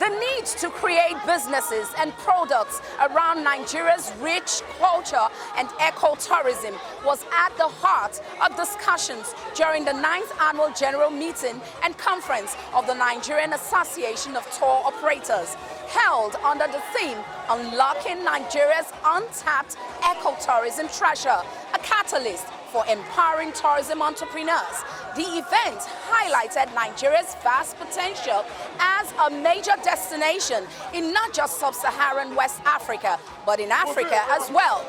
The need to create businesses and products around Nigeria's rich culture and ecotourism was at the heart of discussions during the 9th Annual General Meeting and Conference of the Nigerian Association of Tour Operators, held under the theme Unlocking Nigeria's Untapped Ecotourism Treasure, a catalyst for empowering tourism entrepreneurs. The event highlighted Nigeria's vast potential as a major destination in not just sub-Saharan West Africa, but in Africa as well.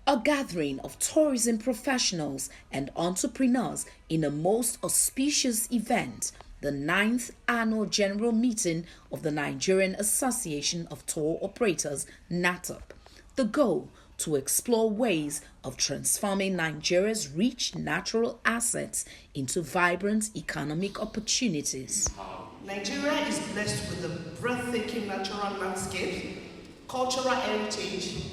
A gathering of tourism professionals and entrepreneurs in a most auspicious event, the 9th Annual General Meeting of the Nigerian Association of Tour Operators, NATOP. The goal: to explore ways of transforming Nigeria's rich natural assets into vibrant economic opportunities. Nigeria is blessed with a breathtaking natural landscape, cultural heritage,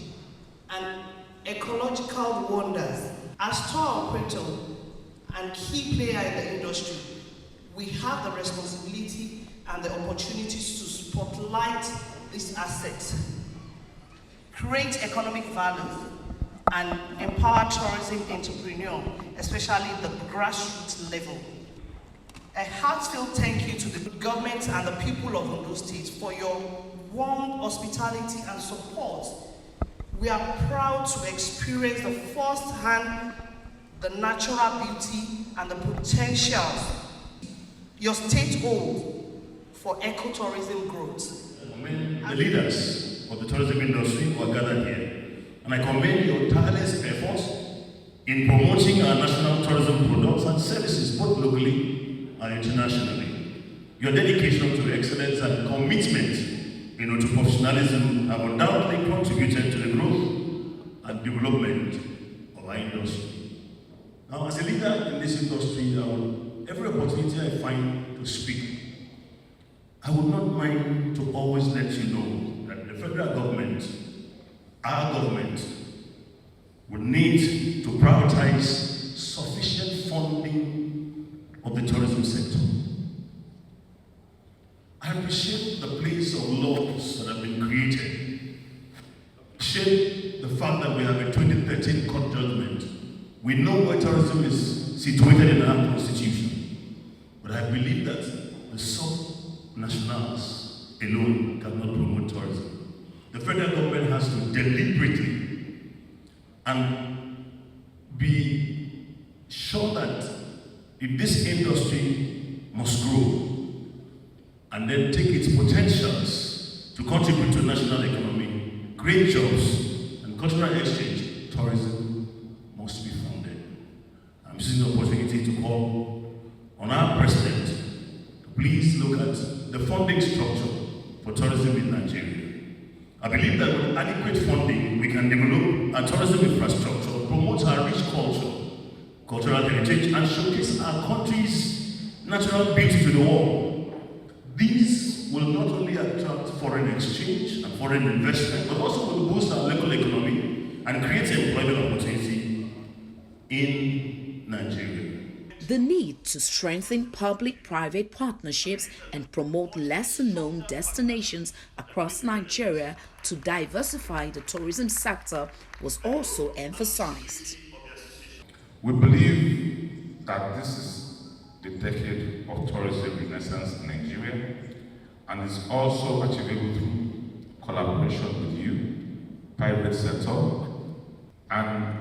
and ecological wonders. As tour operator and key player in the industry, we have the responsibility and the opportunities to spotlight these assets, create economic value, and empower tourism entrepreneurs, especially the grassroots level. A heartfelt thank you to the government and the people of Ondo State for your warm hospitality and support. We are proud to experience the first-hand the natural beauty and the potentials your state holds for ecotourism growth. I commend the leaders of the tourism industry who are gathered here, and I commend your tireless efforts in promoting our national tourism products and services both locally and internationally. Your dedication to excellence and commitment to professionalism have undoubtedly contributed to the growth and development of our industry. Now, as a leader in this industry, every opportunity I find to speak, I would not mind to always let you know that the federal government, our government, would need to prioritize sufficient funding of the tourism sector. I appreciate the place of laws that have been created. I appreciate the fact that we have a 2013 court judgment. We know where tourism is situated in our constitution. But I believe that the sub-nationals alone cannot promote tourism. The federal government has to deliberately and be sure that if this industry must grow, and then take its potentials to contribute to the national economy, create jobs, and cultural exchange, tourism must be funded. I'm using the opportunity to call on our president to please look at the funding structure for tourism in Nigeria. I believe that with adequate funding, we can develop our tourism infrastructure, promote our rich culture, cultural heritage, and showcase our country's natural beauty to the world. These will not only attract foreign exchange and foreign investment, but also will boost our local economy and create employment opportunity in Nigeria. The need to strengthen public-private partnerships and promote lesser-known destinations across Nigeria to diversify the tourism sector was also emphasized. We believe that this is the decade of tourism renaissance in Nigeria, and is also achievable through collaboration with you, private sector, and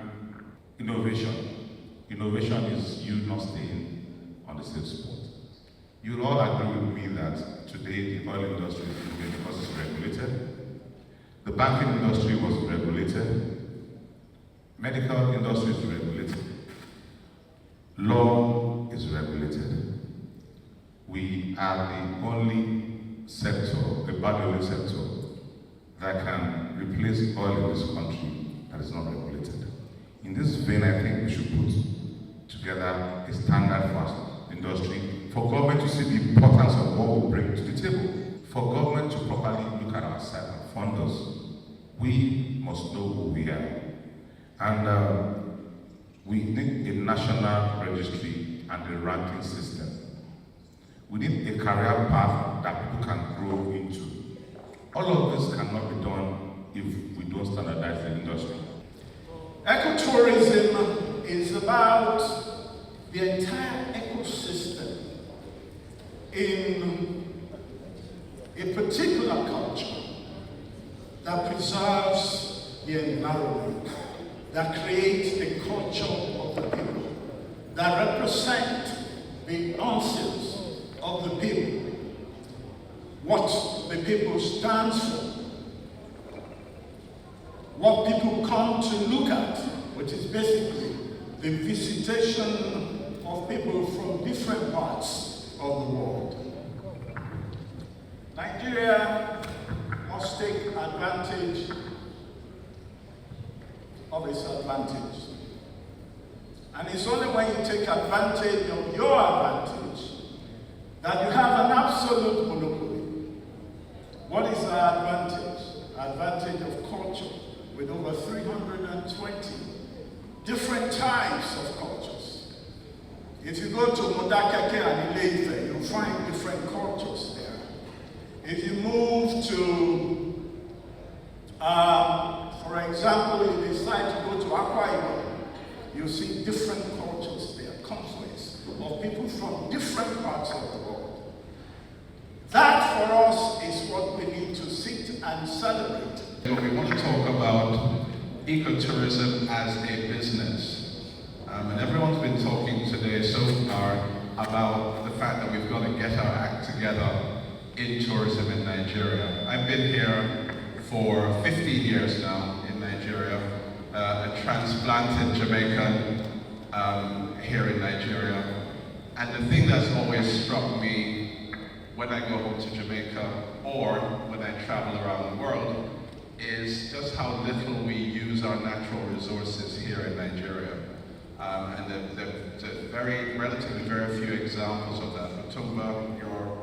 innovation. Innovation is you not staying on the same spot. You'll all agree with me that today the oil industry is booming because it's regulated. The banking industry was regulated, medical industry is regulated, law is regulated. We are the only sector, the only sector, that can replace oil in this country that is not regulated. In this vein, I think we should put together a standard for our industry, for government to see the importance of what we bring to the table, for government to properly look at our side and fund us. We must know who we are. And we need a national registry and a ranking system. We need a career path that people can grow into. All of this cannot be done if we don't standardize the industry. Ecotourism is about the entire ecosystem in a particular culture that preserves the environment, that creates the culture of the people, that represent the nuances of the people, what the people stands for, what people come to look at, which is basically the visitation of people from different parts of the world. Nigeria must take advantage of its advantage. And it's only when you take advantage of your advantage that you have an absolute monopoly. What is our advantage? Advantage of culture, with over 320 different types of cultures. If you go to Modakeke and Ile-Ife, you'll find different cultures there. If you move to, for example, if you decide to go to Akure, you'll see different cultures there, conflicts of people from different parts of the world. That, for us, is what we need to sit and celebrate. We want to talk about ecotourism as a business. And everyone's been talking today so far about the fact that we've got to get our act together in tourism in Nigeria. I've been here for 15 years now in Nigeria, a transplanted Jamaican here in Nigeria. And the thing that's always struck me when I go home to Jamaica or when I travel around the world is just how little we use our natural resources here in Nigeria. And there are relatively very few examples of that. Otumba, your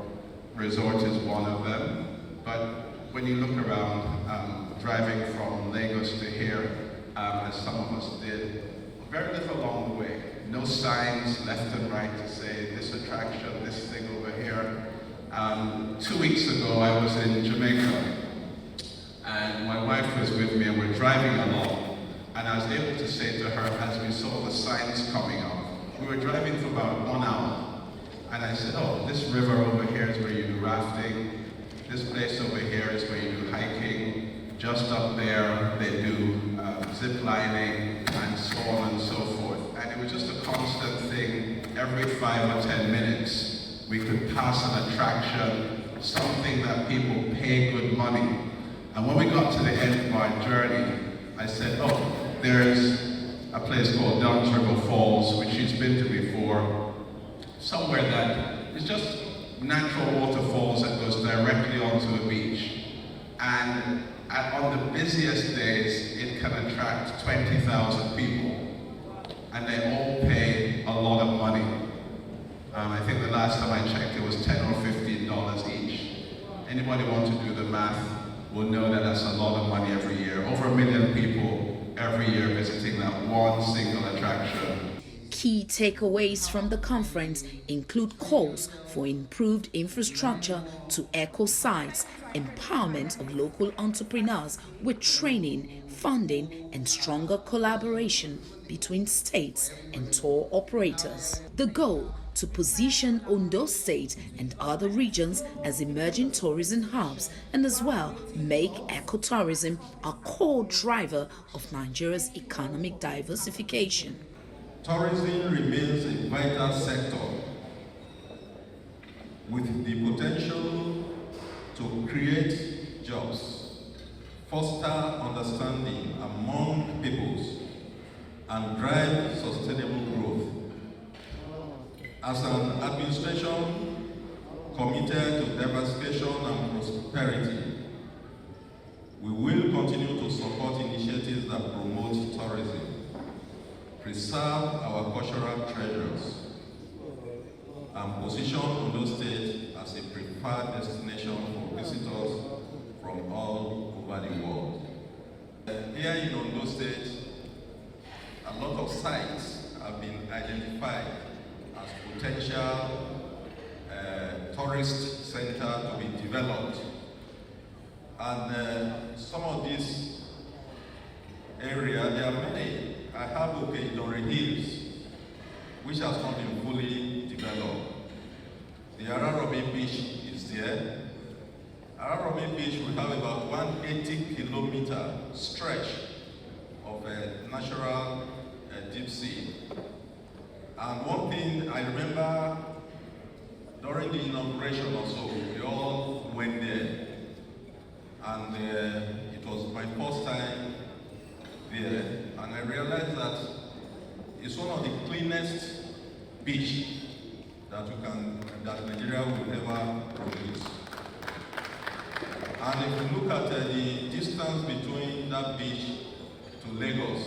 resort is one of them. But when you look around, driving from Lagos to here, as some of us did, very little along the way. No signs left and right to say this attraction, this thing over here. 2 weeks ago, I was in Jamaica, and my wife was with me, and we're driving along. And I was able to say to her, as we saw the signs coming up, we were driving for about 1 hour. And I said, oh, this river over here is where you do rafting. This place over here is where you do hiking. Just up there, they do zip lining and so on and so forth. And it was just a constant thing. Every 5 or 10 minutes, we could pass an attraction, something that people pay good money. And when we got to the end of our journey, I said, oh, there's a place called River Falls, which she's been to before, somewhere that is just natural waterfalls that goes directly onto a beach. And on the busiest days, it can attract 20,000 people. And they all pay a lot of money. I think the last time I checked, it was $10 or $15 each. Anybody want to do the math will know that that's a lot of money every year. Over 1 million people every year visiting that one single attraction. Key takeaways from the conference include calls for improved infrastructure to eco sites, empowerment of local entrepreneurs with training, funding, and stronger collaboration between states and tour operators. The goal: to position Ondo State and other regions as emerging tourism hubs, and as well make ecotourism a core driver of Nigeria's economic diversification. Tourism remains a vital sector with the potential to create jobs, foster understanding among peoples, and drive sustainable growth. As an administration committed to diversification and prosperity, we will continue to support initiatives that promote tourism, preserve our cultural treasures, and position Ondo State as a preferred destination for visitors from all over the world. Here in Ondo State, a lot of sites have been identified as potential tourist center to be developed. And some of these areas, there are many. I have Okeyidore Hills, which has not been fully developed. The Araromi Beach is there. Araromi Beach will have about 180-kilometer stretch of natural deep sea. And one thing I remember during the inauguration or so, we all went there. And it was my first time there. And I realized that it's one of the cleanest beaches that Nigeria will ever produce. And if you look at the distance between that beach to Lagos,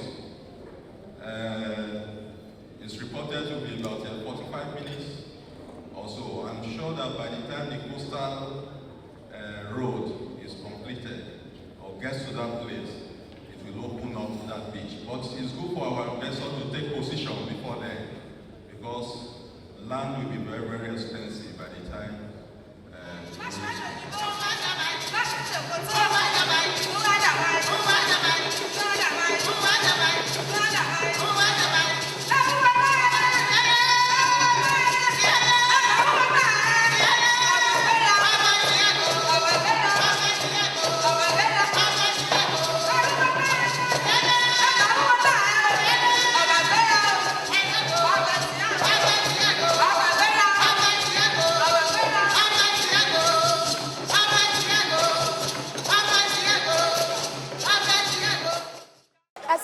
it's reported to be about 45 minutes or so. I'm sure that by the time the coastal road is completed or gets to that place, it will open up that beach. But it's good for our investors to take position before then, because land will be very, very expensive by the time.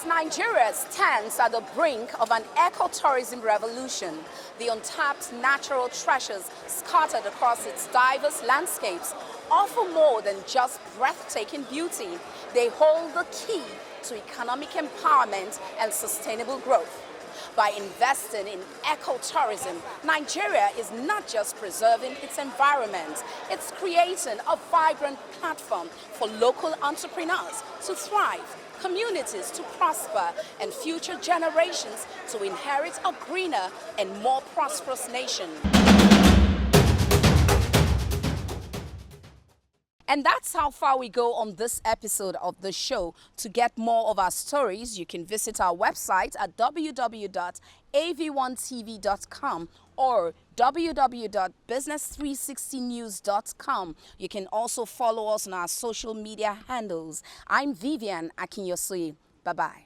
Nigeria stands at the brink of an ecotourism revolution. The untapped natural treasures scattered across its diverse landscapes offer more than just breathtaking beauty. They hold the key to economic empowerment and sustainable growth. By investing in ecotourism, Nigeria is not just preserving its environment, it's creating a vibrant platform for local entrepreneurs to thrive, communities to prosper, and future generations to inherit a greener and more prosperous nation. And that's how far we go on this episode of the show. To get more of our stories, you can visit our website at www.av1tv.com or www.business360news.com. You can also follow us on our social media handles. I'm Vivian Akinboboye. Bye-bye.